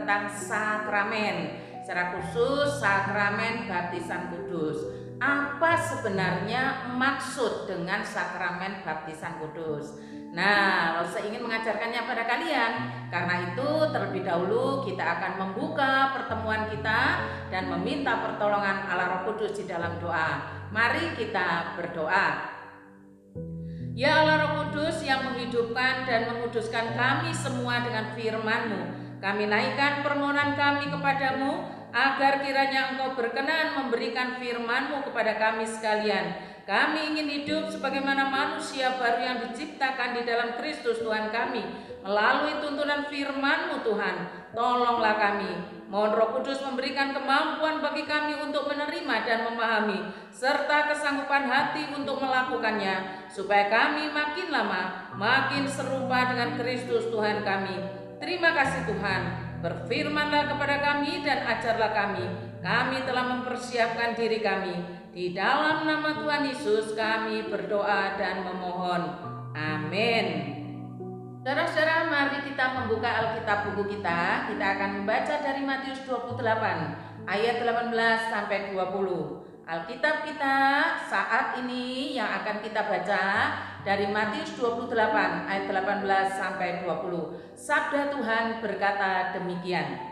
tentang sakramen, secara khusus sakramen baptisan kudus. Apa sebenarnya maksud dengan sakramen baptisan kudus? Nah, saya ingin mengajarkannya pada kalian. Karena itu terlebih dahulu kita akan membuka pertemuan kita dan meminta pertolongan Allah Roh Kudus di dalam doa. Mari kita berdoa. Ya Allah Roh Kudus yang menghidupkan dan menguduskan kami semua dengan firman-Mu, kami naikkan permohonan kami kepadamu agar kiranya Engkau berkenan memberikan firman-Mu kepada kami sekalian. Kami ingin hidup sebagaimana manusia baru yang diciptakan di dalam Kristus Tuhan kami. Melalui tuntunan firman-Mu Tuhan, tolonglah kami. Mohon Roh Kudus memberikan kemampuan bagi kami untuk menerima dan memahami, serta kesanggupan hati untuk melakukannya, supaya kami makin lama makin serupa dengan Kristus Tuhan kami. Terima kasih Tuhan, berfirmanlah kepada kami dan ajarlah kami. Kami telah mempersiapkan diri kami. Di dalam nama Tuhan Yesus kami berdoa dan memohon. Amin. Saudara-saudara, mari kita membuka Alkitab buku kita. Kita akan membaca dari Matius 28 ayat 18 sampai 20. Alkitab kita saat ini yang akan kita baca dari Matius 28 ayat 18 sampai 20. Sabda Tuhan berkata demikian.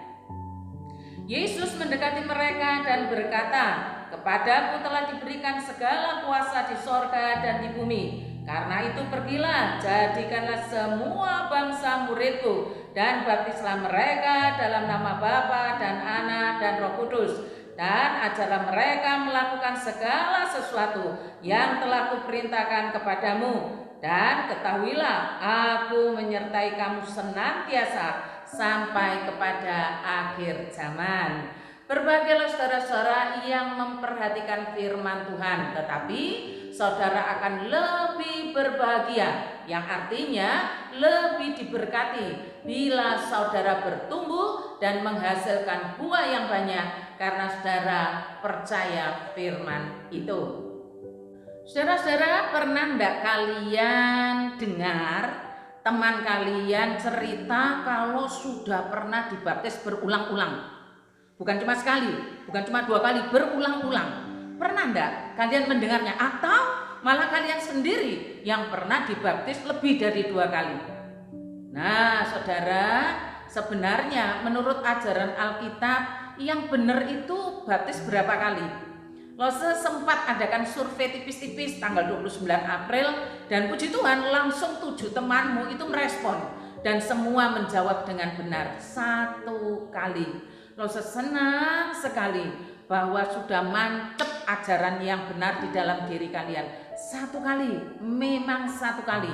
Yesus mendekati mereka dan berkata, "Kepadaku telah diberikan segala kuasa di sorga dan di bumi. Karena itu pergilah, jadikanlah semua bangsa muridku, dan baptislah mereka dalam nama Bapa dan Anak dan Roh Kudus, dan ajarlah mereka melakukan segala sesuatu yang telah kuperintahkan kepadamu. Dan ketahuilah, aku menyertai kamu senantiasa sampai kepada akhir zaman." Berbahagialah saudara-saudara yang memperhatikan firman Tuhan, tetapi saudara akan lebih berbahagia, yang artinya lebih diberkati bila saudara bertumbuh dan menghasilkan buah yang banyak karena saudara percaya firman itu. Saudara-saudara, pernah enggak kalian dengar teman kalian cerita kalau sudah pernah dibaptis berulang-ulang? Bukan cuma sekali, bukan cuma 2 kali, berulang-ulang. Pernah enggak kalian mendengarnya? Atau malah kalian sendiri yang pernah dibaptis lebih dari 2 kali? Nah, saudara, sebenarnya menurut ajaran Alkitab yang benar itu baptis berapa kali? Lose sempat adakan survei tipis-tipis tanggal 29 April dan puji Tuhan langsung 7 temanmu itu merespon dan semua menjawab dengan benar 1 kali. Lose senang sekali bahwa sudah mantep ajaran yang benar di dalam diri kalian. 1 kali, memang 1 kali.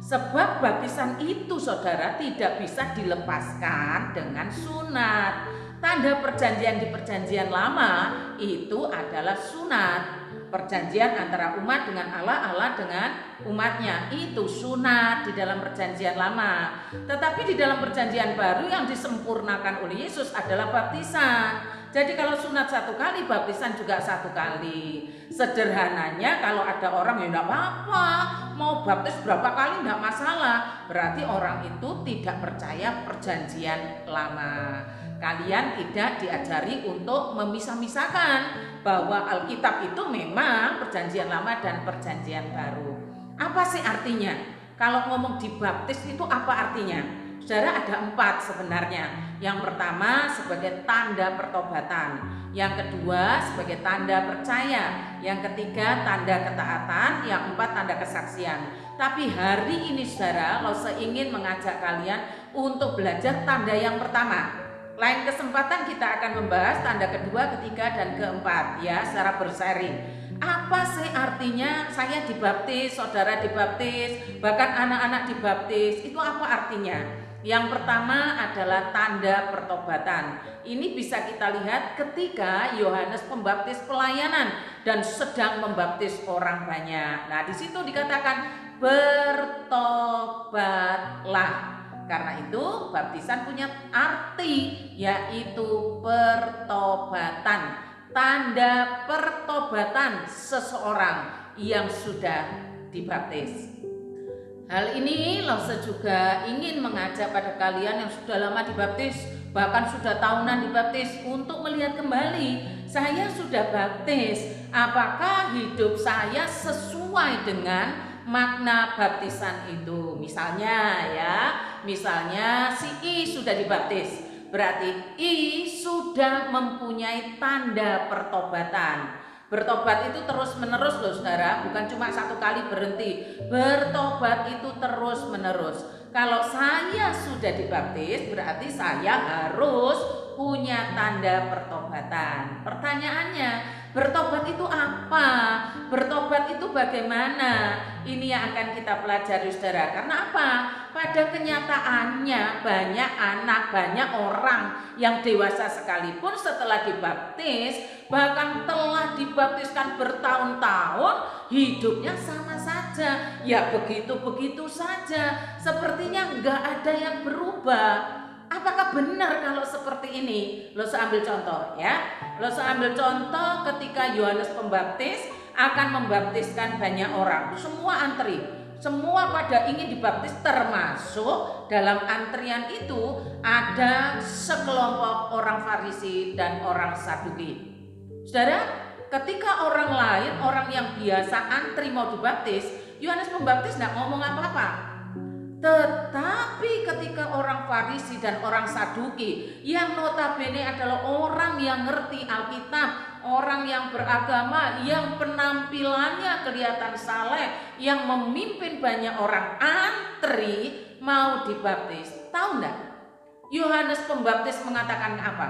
Sebab baptisan itu saudara tidak bisa dilepaskan dengan sunat. Tanda perjanjian di perjanjian lama itu adalah sunat. Perjanjian antara umat dengan Allah, Allah dengan umatnya, itu sunat di dalam perjanjian lama. Tetapi di dalam perjanjian baru yang disempurnakan oleh Yesus adalah baptisan. Jadi kalau sunat 1 kali, baptisan juga 1 kali. Sederhananya kalau ada orang yang tidak apa-apa, mau baptis berapa kali tidak masalah, berarti orang itu tidak percaya perjanjian lama. Kalian tidak diajari untuk memisah-misahkan bahwa Alkitab itu memang perjanjian lama dan perjanjian baru. Apa sih artinya? Kalau ngomong dibaptis itu apa artinya? Saudara, ada 4 sebenarnya. Yang pertama sebagai tanda pertobatan, yang kedua sebagai tanda percaya, yang ketiga tanda ketaatan, yang 4 tanda kesaksian. Tapi hari ini saudara, saya ingin mengajak kalian untuk belajar tanda yang pertama. Lain kesempatan kita akan membahas tanda kedua, ketiga, dan keempat ya secara berseri. Apa sih artinya saya dibaptis, saudara dibaptis, bahkan anak-anak dibaptis? Itu apa artinya? Yang pertama adalah tanda pertobatan. Ini bisa kita lihat ketika Yohanes Pembaptis pelayanan dan sedang membaptis orang banyak. Nah, di situ dikatakan bertobatlah. Karena itu baptisan punya arti yaitu pertobatan, tanda pertobatan seseorang yang sudah dibaptis. Hal ini Lose juga ingin mengajak pada kalian yang sudah lama dibaptis, bahkan sudah tahunan dibaptis untuk melihat kembali, saya sudah baptis, apakah hidup saya sesuai dengan makna baptisan itu. Misalnya si I sudah dibaptis, berarti I sudah mempunyai tanda pertobatan. Bertobat itu terus menerus loh saudara, bukan cuma satu kali berhenti. Bertobat itu terus menerus. Kalau saya sudah dibaptis, berarti saya harus punya tanda pertobatan. Pertanyaannya, bertobat itu apa? Bertobat itu bagaimana? Ini yang akan kita pelajari saudara. Karena apa? Pada kenyataannya banyak anak, banyak orang yang dewasa sekalipun setelah dibaptis, bahkan telah dibaptiskan bertahun-tahun, hidupnya sama saja, ya begitu-begitu saja, sepertinya nggak ada yang berubah. Apakah benar kalau seperti ini? Lo ambil contoh ya. Lo ambil contoh ketika Yohanes Pembaptis akan membaptiskan banyak orang, semua antri, semua pada ingin dibaptis, termasuk dalam antrian itu ada sekelompok orang Farisi dan orang Saduki. Saudara, ketika orang lain, orang yang biasa antri mau dibaptis, Yohanes Pembaptis tidak ngomong apa-apa. Tetapi ketika orang Farisi dan orang Saduki yang notabene adalah orang yang ngerti Alkitab, orang yang beragama, yang penampilannya kelihatan saleh, yang memimpin banyak orang antri mau dibaptis, tahu enggak? Yohanes Pembaptis mengatakan apa?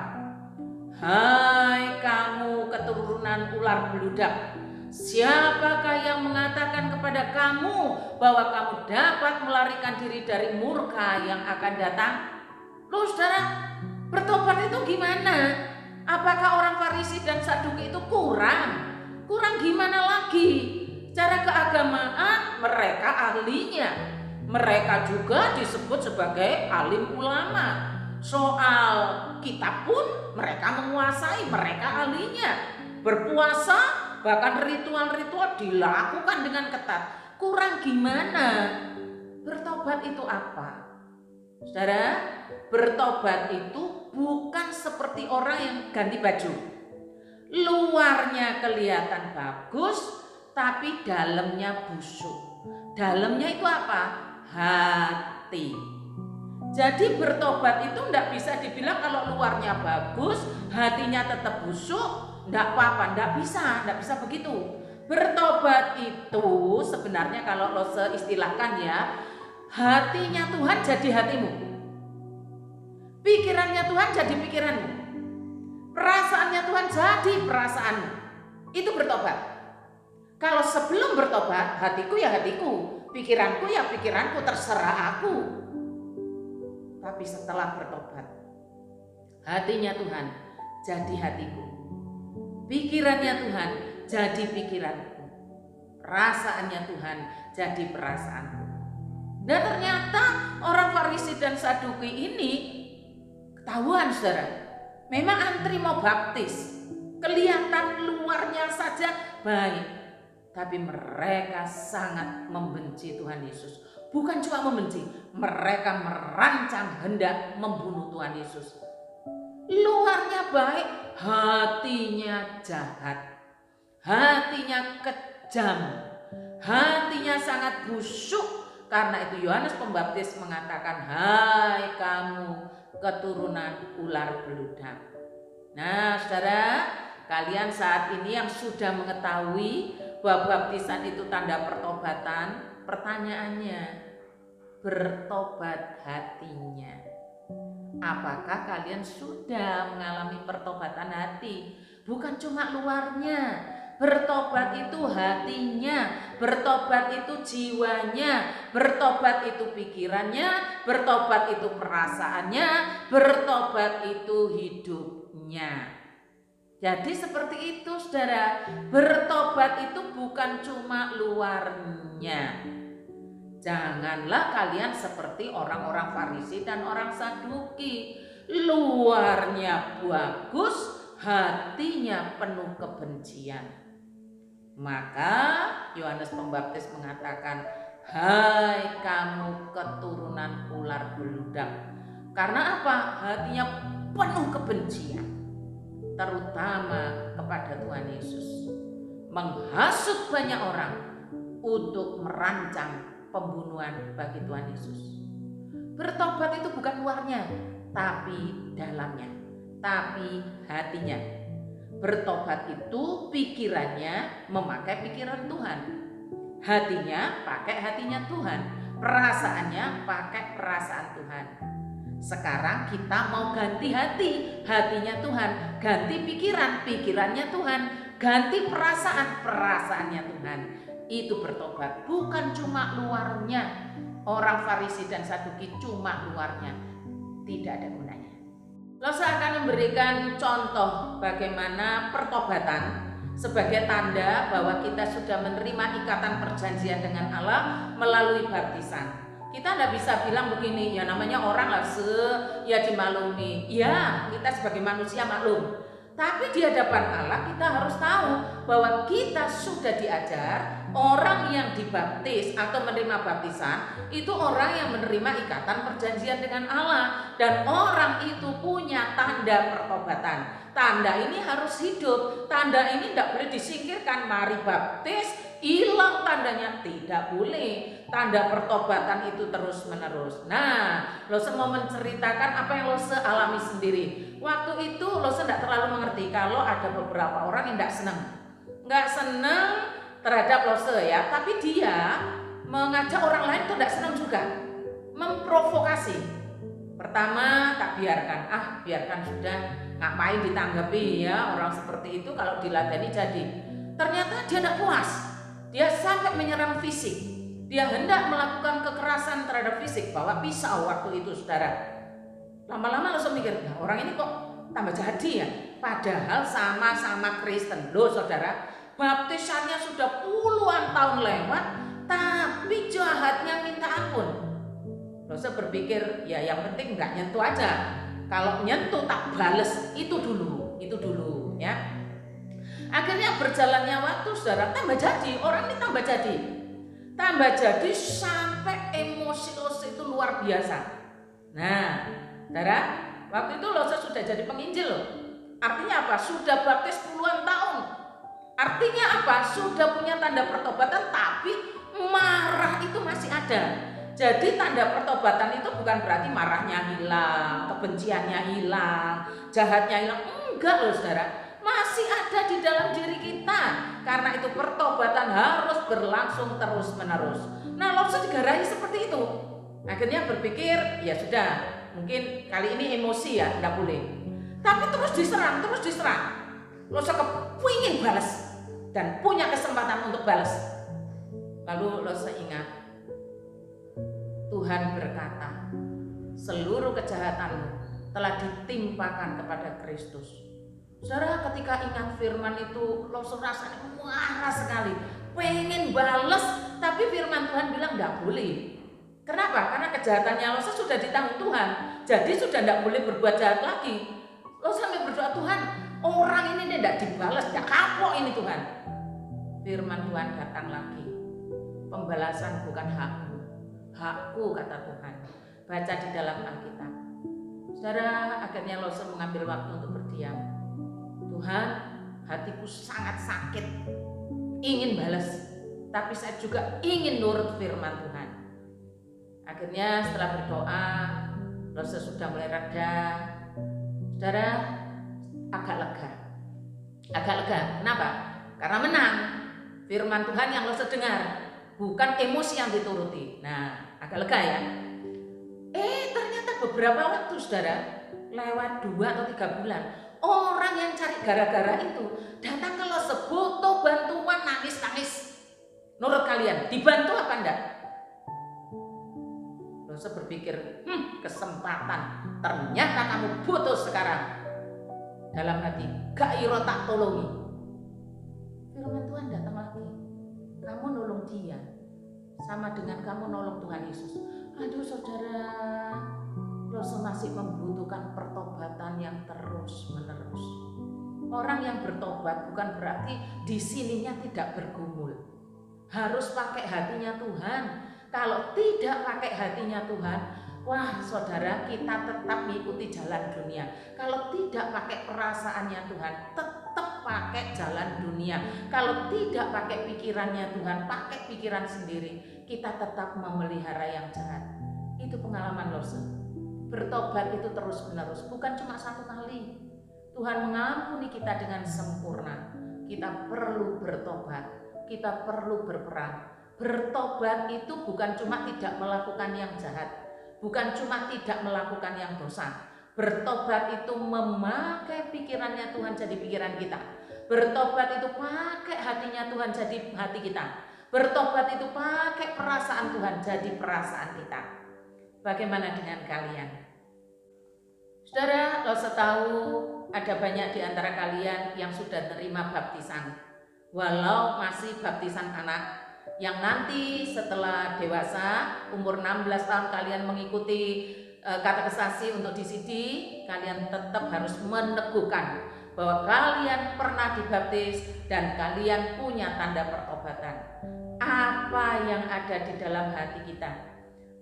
Hai kamu keturunan ular beludak, siapakah yang mengatakan kepada kamu bahwa kamu dapat melarikan diri dari murka yang akan datang? Loh saudara, bertobat itu gimana? Apakah orang Farisi dan Saduki itu kurang? Kurang gimana lagi? Cara keagamaan mereka ahlinya. Mereka juga disebut sebagai alim ulama. Soal kitab pun mereka menguasai, mereka ahlinya. Berpuasa, bahkan ritual-ritual dilakukan dengan ketat. Kurang gimana? Bertobat itu apa? Saudara, bertobat itu bukan seperti orang yang ganti baju. Luarnya kelihatan bagus, tapi dalamnya busuk. Dalamnya itu apa? Hati. Jadi bertobat itu tidak bisa dibilang kalau luarnya bagus, hatinya tetap busuk. Tidak apa-apa, tidak bisa begitu. Bertobat itu sebenarnya kalau lo seistilahkan ya, hatinya Tuhan jadi hatimu, pikirannya Tuhan jadi pikiranmu, perasaannya Tuhan jadi perasaanmu. Itu bertobat. Kalau sebelum bertobat, hatiku ya hatiku, pikiranku ya pikiranku, terserah aku. Tapi setelah bertobat, hatinya Tuhan jadi hatiku, pikirannya Tuhan jadi pikiranku, perasaannya Tuhan jadi perasaanku. Dan ternyata orang Farisi dan Saduki ini ketahuan saudara, memang antri mau baptis, kelihatan luarnya saja baik, tapi mereka sangat membenci Tuhan Yesus. Bukan cuma membenci, mereka merancang hendak membunuh Tuhan Yesus. Luarnya baik, hatinya jahat, hatinya kejam, hatinya sangat busuk. Karena itu Yohanes Pembaptis mengatakan, hai kamu keturunan ular beludak. Nah saudara, kalian saat ini yang sudah mengetahui bahwa baptisan itu tanda pertobatan, pertanyaannya, bertobat hatinya. Apakah kalian sudah mengalami pertobatan hati? Bukan cuma luarnya. Bertobat itu hatinya, bertobat itu jiwanya, bertobat itu pikirannya, bertobat itu perasaannya, bertobat itu hidupnya. Jadi seperti itu saudara, bertobat itu bukan cuma luarnya. Janganlah kalian seperti orang-orang Farisi dan orang Saduki. Luarnya bagus, hatinya penuh kebencian. Maka Yohanes Pembaptis mengatakan, hai kamu keturunan ular beludak. Karena apa? Hatinya penuh kebencian, terutama kepada Tuhan Yesus, menghasut banyak orang untuk merancang pembunuhan bagi Tuhan Yesus. Bertobat itu bukan luarnya, tapi dalamnya, tapi hatinya. Bertobat itu pikirannya memakai pikiran Tuhan, hatinya pakai hatinya Tuhan, perasaannya pakai perasaan Tuhan. Sekarang kita mau ganti hati, hatinya Tuhan, ganti pikiran, pikirannya Tuhan, ganti perasaan, perasaannya Tuhan. Itu bertobat, bukan cuma luarnya. Orang Farisi dan Saduki cuma luarnya, tidak ada gunanya. Lalu saya akan memberikan contoh bagaimana pertobatan sebagai tanda bahwa kita sudah menerima ikatan perjanjian dengan Allah melalui baptisan. Kita tidak bisa bilang begini, ya namanya orang lah ya dimaklumi. Ya, kita sebagai manusia maklum. Tapi di hadapan Allah kita harus tahu bahwa kita sudah diajar, orang yang dibaptis atau menerima baptisan itu orang yang menerima ikatan perjanjian dengan Allah, dan orang itu punya tanda pertobatan. Tanda ini harus hidup, tanda ini tidak boleh disingkirkan. Mari baptis, hilang tandanya, tidak boleh. Tanda pertobatan itu terus menerus. Nah, Lose mau menceritakan apa yang Lose alami sendiri. Waktu itu Lose tidak terlalu mengerti kalau ada beberapa orang yang nggak senang terhadap Lose ya, tapi dia mengajak orang lain itu tidak senang juga, memprovokasi. Pertama tak biarkan, biarkan sudah, ngapain ditanggapi ya, orang seperti itu kalau diladani jadi. Ternyata dia tidak puas, dia sampai menyerang fisik. Dia hendak melakukan kekerasan terhadap fisik, bawa pisau waktu itu, saudara. Lama-lama langsung mikir, nah, orang ini kok tambah jadi ya, padahal sama-sama Kristen loh saudara. Baptisannya sudah puluhan tahun lewat, tapi jahatnya minta ampun. Loh, saya berpikir ya yang penting nggak nyentuh aja. Kalau nyentuh tak bales, itu dulu ya. Akhirnya berjalannya waktu, saudara, tambah jadi, orang ini tambah jadi sampai emosi Lose itu luar biasa. Nah, saudara, waktu itu Lose sudah jadi penginjil loh. Artinya apa? Sudah baptis puluhan tahun. Artinya apa? Sudah punya tanda pertobatan, tapi marah itu masih ada. Jadi tanda pertobatan itu bukan berarti marahnya hilang, kebenciannya hilang, jahatnya hilang. Enggak loh saudara, masih ada di dalam diri kita. Karena itu pertobatan harus berlangsung terus menerus. Nah, Lose digarahi seperti itu. Akhirnya berpikir, ya sudah, mungkin kali ini emosi ya, enggak boleh. Tapi terus diserang. Lose kepingin balas dan punya kesempatan untuk balas. Lalu Lose ingat, Tuhan berkata, seluruh kejahatanmu telah ditimpakan kepada Kristus. Saudara, ketika ingat firman itu, Lose rasanya marah sekali, pengen balas, tapi firman Tuhan bilang enggak boleh. Kenapa? Karena kejahatannya Lose sudah ditanggung Tuhan, jadi sudah enggak boleh berbuat jahat lagi. Lose sampai berdoa, Tuhan, orang ini tidak dibalas, tidak kapok ini Tuhan. Firman Tuhan datang lagi, pembalasan bukan hakmu, hakku kata Tuhan. Baca di dalam Alkitab. Saudara, akhirnya Lose mengambil waktu untuk berdiam. Tuhan, hatiku sangat sakit, ingin balas, tapi saya juga ingin nurut firman Tuhan. Akhirnya setelah berdoa, Lose sudah mulai reda. Saudara, agak lega. Kenapa? Karena menang. Firman Tuhan yang Lose dengar, bukan emosi yang dituruti. Nah, agak lega ya. Ternyata beberapa waktu saudara, lewat 2 atau 3 bulan, orang yang cari gara-gara itu datang ke Lose, butuh bantuan, nangis. Menurut kalian, dibantu apa enggak? Lose berpikir, kesempatan, ternyata kamu butuh sekarang. Dalam hati, gak iro tak tolongi. Firman Tuhan datang lagi, kamu nolong dia sama dengan kamu nolong Tuhan Yesus. Aduh saudara, Lose masih membutuhkan pertobatan yang terus menerus. Orang yang bertobat bukan berarti di sininya tidak bergumul. Harus pakai hatinya Tuhan. Kalau tidak pakai hatinya Tuhan, Wah saudara, kita tetap mengikuti jalan dunia. Kalau tidak pakai perasaannya Tuhan, tetap pakai jalan dunia. Kalau tidak pakai pikirannya Tuhan, pakai pikiran sendiri, kita tetap memelihara yang jahat. Itu pengalaman Lose. Bertobat itu terus menerus, bukan cuma satu kali. Tuhan mengampuni kita dengan sempurna. Kita perlu bertobat, kita perlu berperang. Bertobat itu bukan cuma tidak melakukan yang jahat, bukan cuma tidak melakukan yang dosa. Bertobat itu memakai pikirannya Tuhan jadi pikiran kita. Bertobat itu pakai hatinya Tuhan jadi hati kita. Bertobat itu pakai perasaan Tuhan jadi perasaan kita. Bagaimana dengan kalian? Saudara, Lose tahu ada banyak di antara kalian yang sudah terima baptisan, walau masih baptisan anak, yang nanti setelah dewasa umur 16 tahun kalian mengikuti katekisasi untuk DCD, kalian tetap harus meneguhkan bahwa kalian pernah dibaptis dan kalian punya tanda pertobatan. Apa yang ada di dalam hati kita?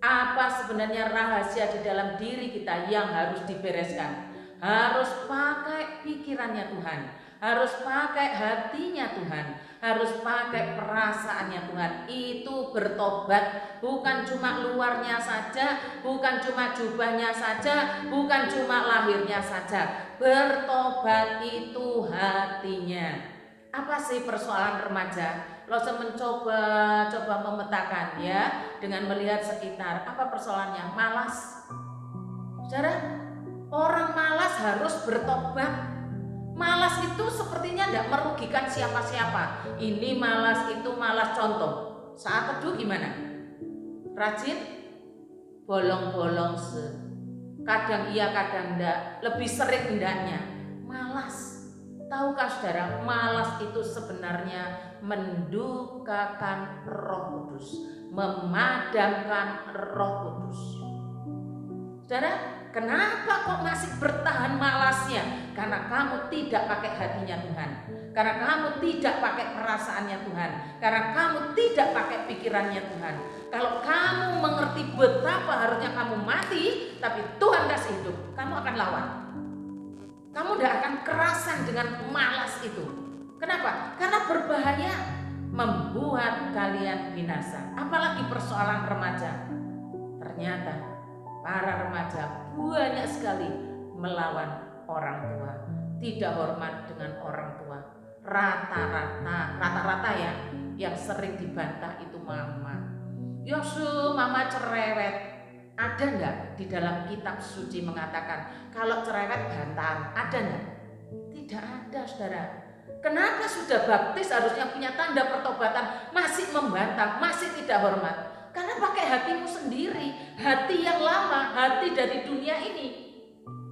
Apa sebenarnya rahasia di dalam diri kita yang harus dibereskan? Harus pakai pikirannya Tuhan, harus pakai hatinya Tuhan, harus pakai perasaannya Tuhan. Itu bertobat bukan cuma luarnya saja, bukan cuma jubahnya saja, bukan cuma lahirnya saja. Bertobat itu hatinya. Apa sih persoalan remaja? Lose mencoba memetakan ya, dengan melihat sekitar. Apa persoalannya? Malas. Saudara, orang malas harus bertobat. Malas itu sepertinya tidak merugikan siapa-siapa. Ini malas, itu malas. Contoh, saat teduh gimana? Rajin, bolong-bolong kadang iya kadang enggak, lebih sering hendaknya. Malas. Tahukah saudara, malas itu sebenarnya mendukakan Roh Kudus, memadamkan Roh Kudus. Saudara, kenapa kok masih bertahan malasnya? Karena kamu tidak pakai hatinya Tuhan, karena kamu tidak pakai perasaannya Tuhan, karena kamu tidak pakai pikirannya Tuhan. Kalau kamu mengerti betapa harusnya kamu mati, tapi Tuhan kasih hidup, kamu akan lawan. Kamu tidak akan kerasan dengan malas itu. Kenapa? Karena berbahaya, membuat kalian binasa. Apalagi persoalan remaja. Ternyata para remaja banyak sekali melawan orang tua, tidak hormat dengan orang tua. Rata-rata ya, yang sering dibantah itu mama. Yosu, mama cerewet. Ada enggak di dalam kitab suci mengatakan kalau cerewet bantahan? Ada enggak? Tidak ada, saudara. Kenapa sudah baptis harusnya punya tanda pertobatan masih membantah, masih tidak hormat? Karena pakai hatimu sendiri, hati yang lama, hati dari dunia ini.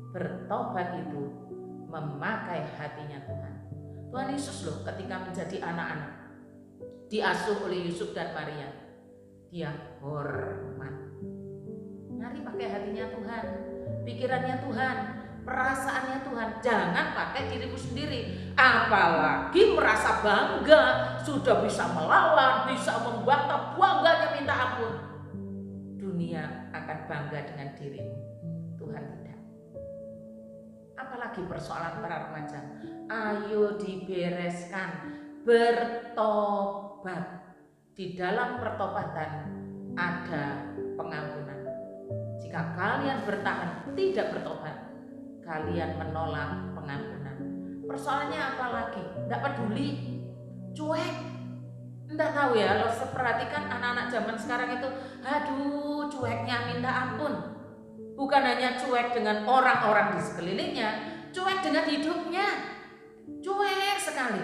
Bertobat itu memakai hatinya Tuhan. Tuhan Yesus loh ketika menjadi anak-anak, diasuh oleh Yusuf dan Maria, dia hormat. Mari pakai hatinya Tuhan, pikirannya Tuhan, perasaannya Tuhan. Jangan pakai dirimu sendiri. Apalagi merasa bangga, sudah bisa melawan, bisa membantah, bangganya minta ampun. Dunia akan bangga dengan dirimu, Tuhan tidak. Apalagi persoalan para remaja. Ayo dibereskan, bertobat. Di dalam pertobatan ada pengampunan. Jika kalian bertahan tidak bertobat, kalian menolak pengampunan. Persoalannya apa lagi? Tidak peduli, cuek. Tidak tahu ya, lo perhatikan anak-anak zaman sekarang itu, aduh cueknya minta ampun. Bukan hanya cuek dengan orang-orang di sekelilingnya, cuek dengan hidupnya. Cuek sekali.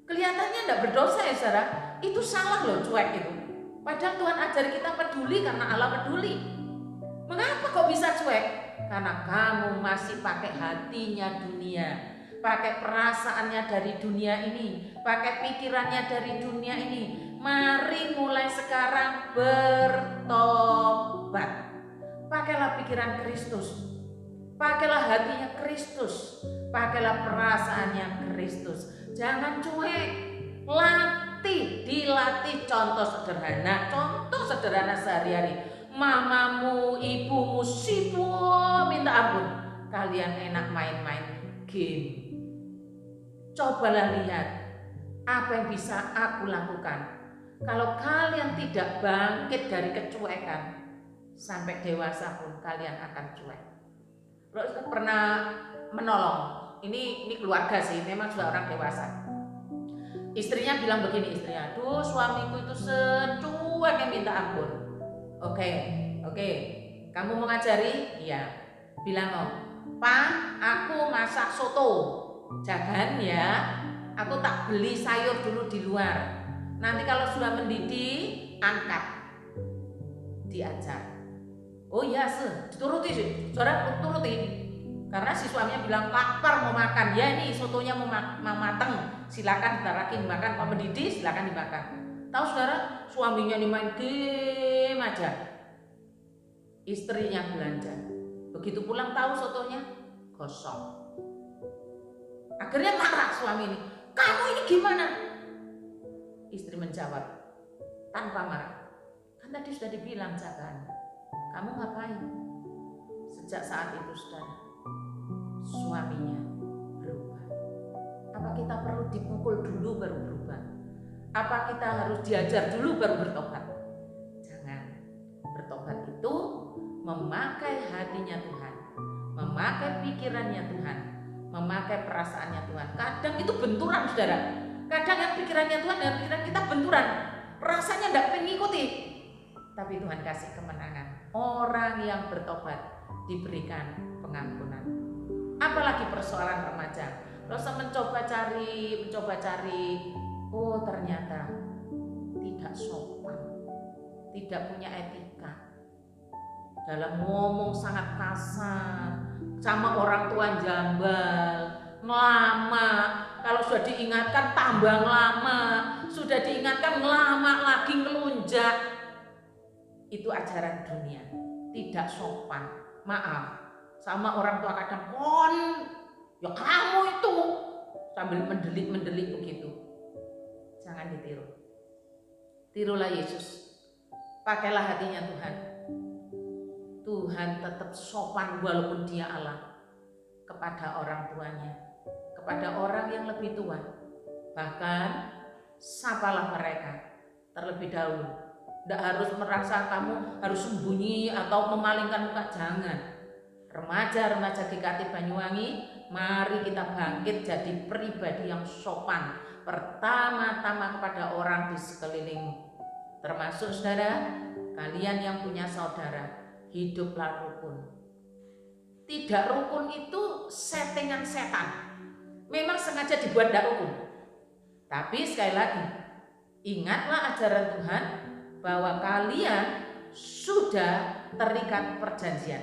Kelihatannya tidak berdosa ya saudara, itu salah loh cuek itu. Padahal Tuhan ajari kita peduli karena Allah peduli. Mengapa kok bisa cuek? Karena kamu masih pakai hatinya dunia, pakai perasaannya dari dunia ini, pakai pikirannya dari dunia ini. Mari mulai sekarang bertobat. Pakailah pikiran Kristus, pakailah hatinya Kristus, pakailah perasaannya Kristus. Jangan cuek, dilatih contoh sederhana sehari-hari. mamamu, ibumu sibuk minta ampun, kalian enak main-main game. Cobalah lihat apa yang bisa aku lakukan. Kalau kalian tidak bangkit dari kecuekan, sampai dewasa pun kalian akan cuek. Kalau pernah menolong, ini keluarga sih, memang sudah orang dewasa. Istrinya bilang begini, istrinya, "Duh, suamiku itu secuek yang minta ampun." Oke, kamu mau ngajari? Iya. Bilang, "Oh, Pak, aku masak soto. Jangan ya, aku tak beli sayur dulu di luar. Nanti kalau sudah mendidih, angkat." Diajar. Oh iya, dituruti sih. Saudara turuti. Karena si suaminya bilang lapar mau makan. Ya ini sotonya mau mateng. Silakan bentar lagi dimakan. Kalau mendidih silakan dimakan. Tahu saudara, suaminya nih main game aja. Istrinya belanja. Begitu pulang tahu sotonya kosong. Akhirnya marah suami ini. "Kamu ini gimana?" Istri menjawab tanpa marah. "Kan tadi sudah dibilang, jangan. Kamu ngapain?" Sejak saat itu saudara, suaminya berubah. Apa kita perlu dipukul dulu baru berubah? Apa kita harus diajar dulu baru bertobat? Jangan. Bertobat itu memakai hatinya Tuhan, memakai pikirannya Tuhan, memakai perasaannya Tuhan. Kadang itu benturan saudara. Kadang yang pikirannya Tuhan dan pikiran kita benturan. Rasanya tidak mengikuti. Tapi Tuhan kasih kemenangan. Orang yang bertobat diberikan pengampunan. Apalagi persoalan remaja. Rasa mencoba cari. Oh ternyata tidak sopan. Tidak punya etika. Dalam ngomong sangat kasar. Sama orang tua jambal. Ngelama. Kalau sudah diingatkan tambah lama. Sudah diingatkan ngelama lagi ngelunjak. Itu ajaran dunia, tidak sopan. Maaf, sama orang tua kadang ya kamu itu, sambil mendelik begitu. Jangan ditiru. Tirulah Yesus. Pakailah hatinya Tuhan. Tuhan tetap sopan walaupun dia Allah kepada orang tuanya, kepada orang yang lebih tua. Bahkan sapalah mereka terlebih dahulu. Tidak harus merasa kamu harus sembunyi atau memalingkan muka, jangan. Remaja-remaja GKT Banyuwangi, mari kita bangkit jadi pribadi yang sopan. Pertama-tama kepada orang di sekelilingmu. Termasuk saudara, kalian yang punya saudara, hiduplah rukun. Tidak rukun itu settingan setan. Memang sengaja dibuat tidak rukun. Tapi sekali lagi, ingatlah ajaran Tuhan, bahwa kalian sudah terikat perjanjian.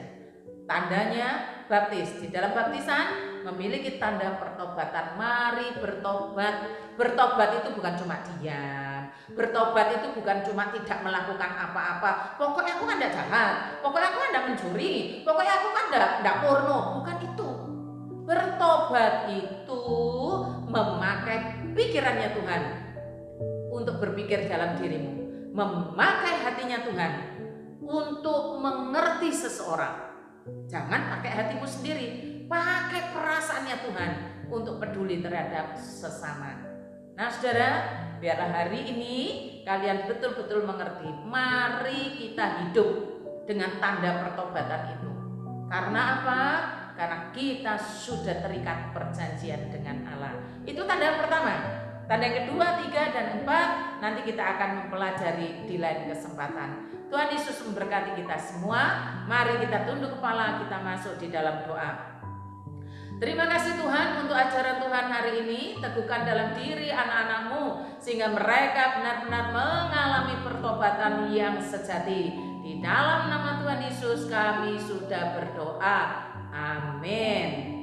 Tandanya baptis. Di dalam baptisan memiliki tanda pertobatan. Mari bertobat. Bertobat itu bukan cuma diam. Bertobat itu bukan cuma tidak melakukan apa-apa. Pokoknya aku kan tidak jahat. Pokoknya aku kan tidak mencuri. Pokoknya aku kan tidak porno. Bukan itu. Bertobat itu memakai pikirannya Tuhan untuk berpikir dalam dirimu. Memakai hatinya Tuhan untuk mengerti seseorang. Jangan pakai hatimu sendiri, pakai perasaannya Tuhan untuk peduli terhadap sesama. Nah saudara, biarlah hari ini kalian betul-betul mengerti. Mari kita hidup dengan tanda pertobatan itu. Karena apa? Karena kita sudah terikat perjanjian dengan Allah. Itu tanda pertama. Tanda yang kedua, 3, dan 4 nanti kita akan mempelajari di lain kesempatan. Tuhan Yesus memberkati kita semua. Mari kita tunduk kepala, kita masuk di dalam doa. Terima kasih Tuhan untuk ajaran Tuhan hari ini. Teguhkan dalam diri anak-anak-Mu sehingga mereka benar-benar mengalami pertobatan yang sejati. Di dalam nama Tuhan Yesus kami sudah berdoa. Amin.